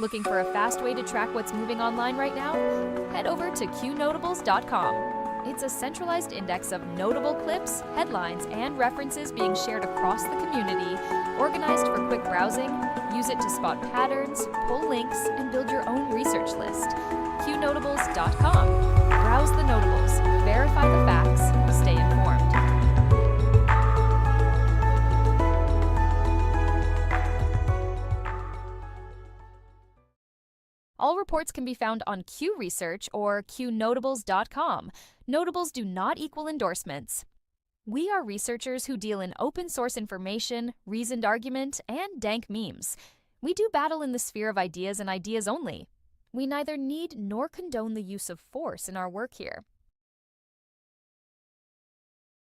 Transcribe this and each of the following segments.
Looking for a fast way to track what's moving online right now? Head over to Qnotables.com. It's a centralized index of notable clips, headlines, and references being shared across the community, organized for quick browsing. Use it to spot patterns, pull links, and build your own research list. Qnotables.com. Browse the notables, verify the facts, stay informed. All reports can be found on Q Research or Qnotables.com. Notables do not equal endorsements. We are researchers who deal in open source information, reasoned argument, and dank memes. We do battle in the sphere of ideas and ideas only. We neither need nor condone the use of force in our work here.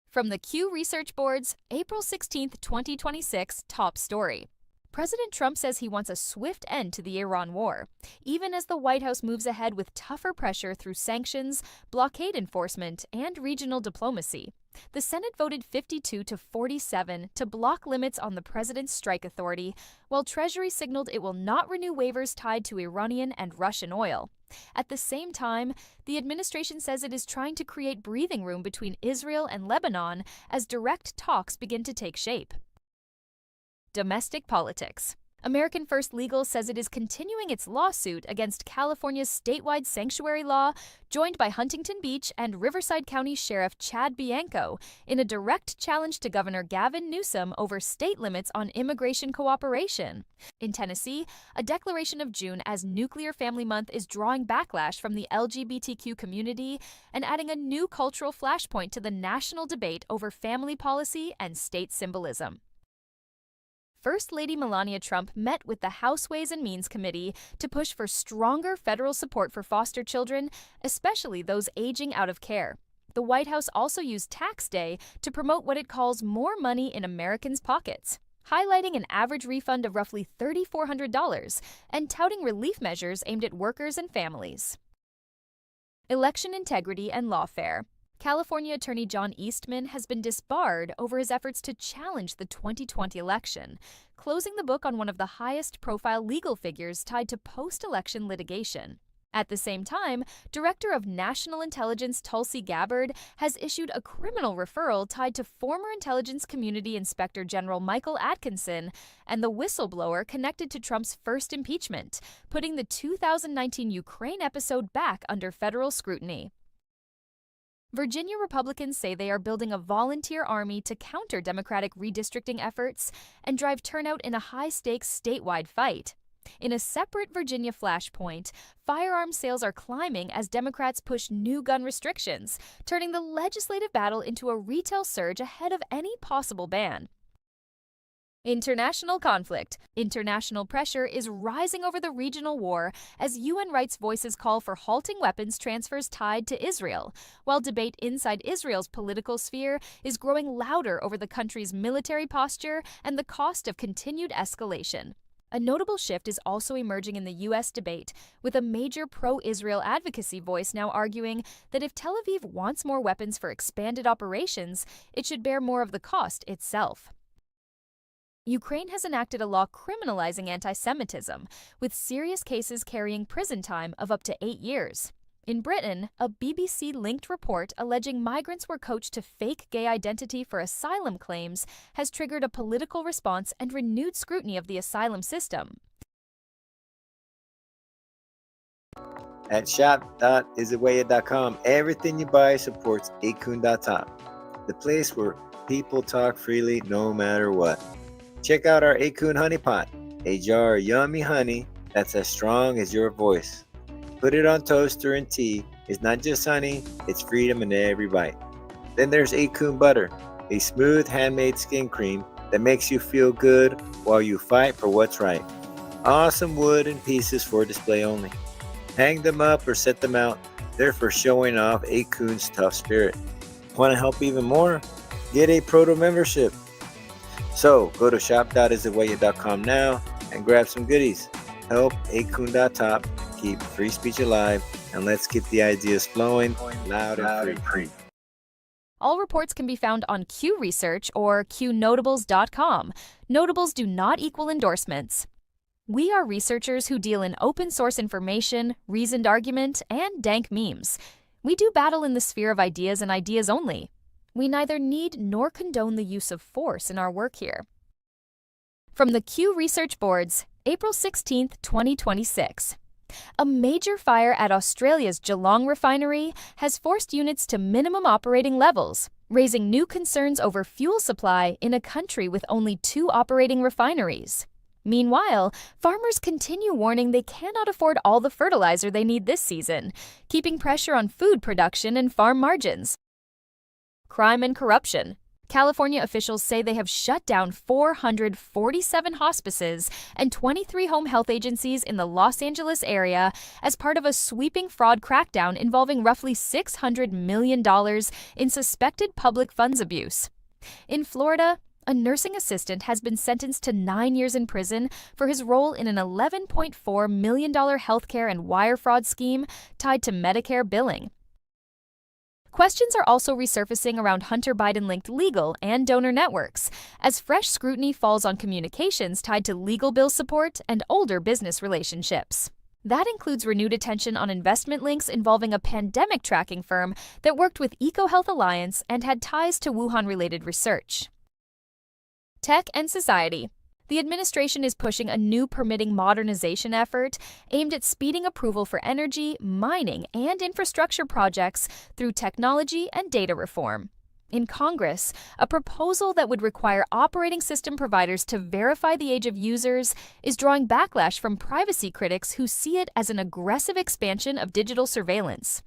From the Q Research Board's April 16, 2026 top story. President Trump says he wants a swift end to the Iran war, even as the White House moves ahead with tougher pressure through sanctions, blockade enforcement, and regional diplomacy. The Senate voted 52-47 to block limits on the president's strike authority, while Treasury signaled it will not renew waivers tied to Iranian and Russian oil. At the same time, the administration says it is trying to create breathing room between Israel and Lebanon as direct talks begin to take shape. Domestic politics. American First Legal says it is continuing its lawsuit against California's statewide sanctuary law, joined by Huntington Beach and Riverside County Sheriff Chad Bianco, in a direct challenge to Governor Gavin Newsom over state limits on immigration cooperation. In Tennessee, a declaration of June as Nuclear Family Month is drawing backlash from the LGBTQ community and adding a new cultural flashpoint to the national debate over family policy and state symbolism. First Lady Melania Trump met with the House Ways and Means Committee to push for stronger federal support for foster children, especially those aging out of care. The White House also used Tax Day to promote what it calls more money in Americans' pockets, highlighting an average refund of roughly $3,400 and touting relief measures aimed at workers and families. Election integrity and lawfare. California Attorney John Eastman has been disbarred over his efforts to challenge the 2020 election, closing the book on one of the highest-profile legal figures tied to post-election litigation. At the same time, Director of National Intelligence Tulsi Gabbard has issued a criminal referral tied to former Intelligence Community Inspector General Michael Atkinson and the whistleblower connected to Trump's first impeachment, putting the 2019 Ukraine episode back under federal scrutiny. Virginia Republicans say they are building a volunteer army to counter Democratic redistricting efforts and drive turnout in a high-stakes statewide fight. In a separate Virginia flashpoint, firearm sales are climbing as Democrats push new gun restrictions, turning the legislative battle into a retail surge ahead of any possible ban. International conflict. International pressure is rising over the regional war as UN rights voices call for halting weapons transfers tied to Israel, while debate inside Israel's political sphere is growing louder over the country's military posture and the cost of continued escalation. A notable shift is also emerging in the U.S. debate, with a major pro-Israel advocacy voice now arguing that if Tel Aviv wants more weapons for expanded operations, it should bear more of the cost itself. Ukraine has enacted a law criminalizing anti-Semitism, with serious cases carrying prison time of up to 8 years. In Britain, a BBC-linked report alleging migrants were coached to fake gay identity for asylum claims has triggered a political response and renewed scrutiny of the asylum system. At shop.isawaya.com, everything you buy supports Akun.top, the place where people talk freely no matter what. Check out our Akun Honey Pot, a jar of yummy honey that's as strong as your voice. Put it on toaster and tea. It's not just honey, it's freedom in every bite. Then there's Akun Butter, a smooth handmade skin cream that makes you feel good while you fight for what's right. Awesome wood and pieces for display only. Hang them up or set them out. They're for showing off Akun's tough spirit. Want to help even more? Get a proto membership. So go to shop.isawaya.com now and grab some goodies. Help Akun.top keep free speech alive, and let's keep the ideas flowing loud and free. All reports can be found on Q Research or Qnotables.com. Notables do not equal endorsements. We are researchers who deal in open source information, reasoned argument, and dank memes. We do battle in the sphere of ideas and ideas only. We neither need nor condone the use of force in our work here. From the Q Research Boards, April 16, 2026. A major fire at Australia's Geelong refinery has forced units to minimum operating levels, raising new concerns over fuel supply in a country with only 2 operating refineries. Meanwhile, farmers continue warning they cannot afford all the fertilizer they need this season, keeping pressure on food production and farm margins. Crime and corruption. California officials say they have shut down 447 hospices and 23 home health agencies in the Los Angeles area as part of a sweeping fraud crackdown involving roughly $600 million in suspected public funds abuse. In Florida, a nursing assistant has been sentenced to 9 years in prison for his role in an $11.4 million healthcare and wire fraud scheme tied to Medicare billing. Questions are also resurfacing around Hunter Biden-linked legal and donor networks, as fresh scrutiny falls on communications tied to legal bill support and older business relationships. That includes renewed attention on investment links involving a pandemic tracking firm that worked with EcoHealth Alliance and had ties to Wuhan-related research. Tech and society. The administration is pushing a new permitting modernization effort aimed at speeding approval for energy, mining, and infrastructure projects through technology and data reform. In Congress, a proposal that would require operating system providers to verify the age of users is drawing backlash from privacy critics who see it as an aggressive expansion of digital surveillance.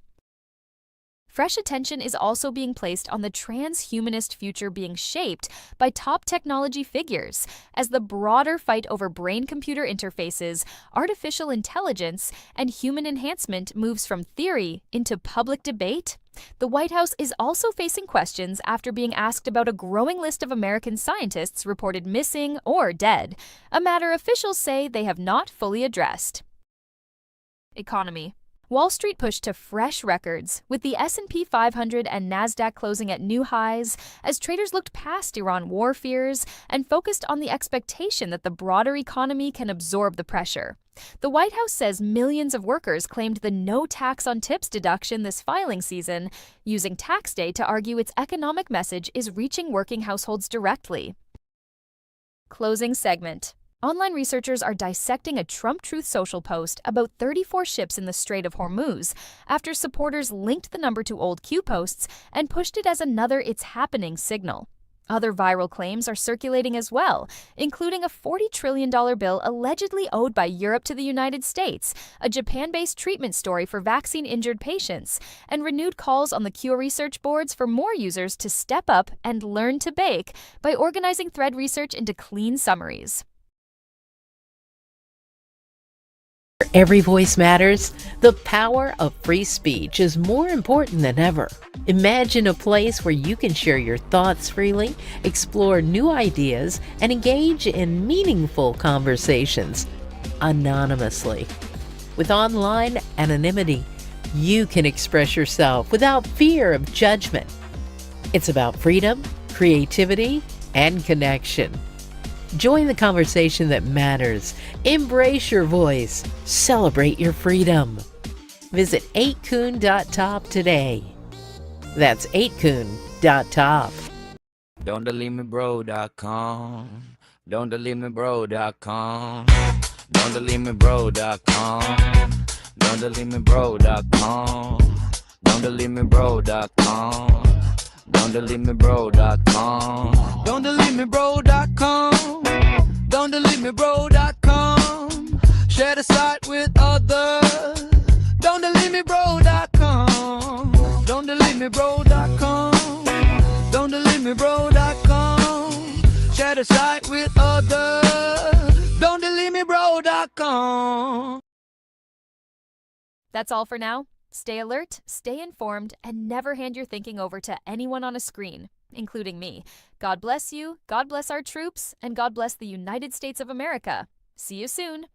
Fresh attention is also being placed on the transhumanist future being shaped by top technology figures, as the broader fight over brain-computer interfaces, artificial intelligence, and human enhancement moves from theory into public debate. The White House is also facing questions after being asked about a growing list of American scientists reported missing or dead, a matter officials say they have not fully addressed. Economy. Wall Street pushed to fresh records, with the S&P 500 and Nasdaq closing at new highs as traders looked past Iran war fears and focused on the expectation that the broader economy can absorb the pressure. The White House says millions of workers claimed the no tax on tips deduction this filing season, using tax day to argue its economic message is reaching working households directly. Closing segment. Online researchers are dissecting a Trump Truth Social post about 34 ships in the Strait of Hormuz after supporters linked the number to old Q posts and pushed it as another "it's happening" signal. Other viral claims are circulating as well, including a $40 trillion bill allegedly owed by Europe to the United States, a Japan-based treatment story for vaccine-injured patients, and renewed calls on the Q Research Boards for more users to step up and learn to bake by organizing thread research into clean summaries. Every voice matters. The power of free speech is more important than ever. Imagine a place where you can share your thoughts freely, explore new ideas, and engage in meaningful conversations anonymously. With online anonymity, you can express yourself without fear of judgment. It's about freedom, creativity, and connection. Join the conversation that matters. Embrace your voice. Celebrate your freedom. Visit 8kun.top today. That's 8kun.top. Don'tDeleteMeBro.com. Don'tDeleteMeBro.com. Don'tDeleteMeBro.com. Don'tDeleteMeBro.com. Don'tDeleteMeBro.com. Don'tDeleteMeBro.com. Don'tDeleteMeBro.com. Don'tDeleteMeBro.com. Share the site with others. Don'tDeleteMeBro.com. Don'tDeleteMeBro.com. Don'tDeleteMeBro.com. Share the site with others. Don'tDeleteMeBro.com. That's all for now. Stay alert, stay informed, and never hand your thinking over to anyone on a screen, including me. God bless you, God bless our troops, and God bless the United States of America. See you soon.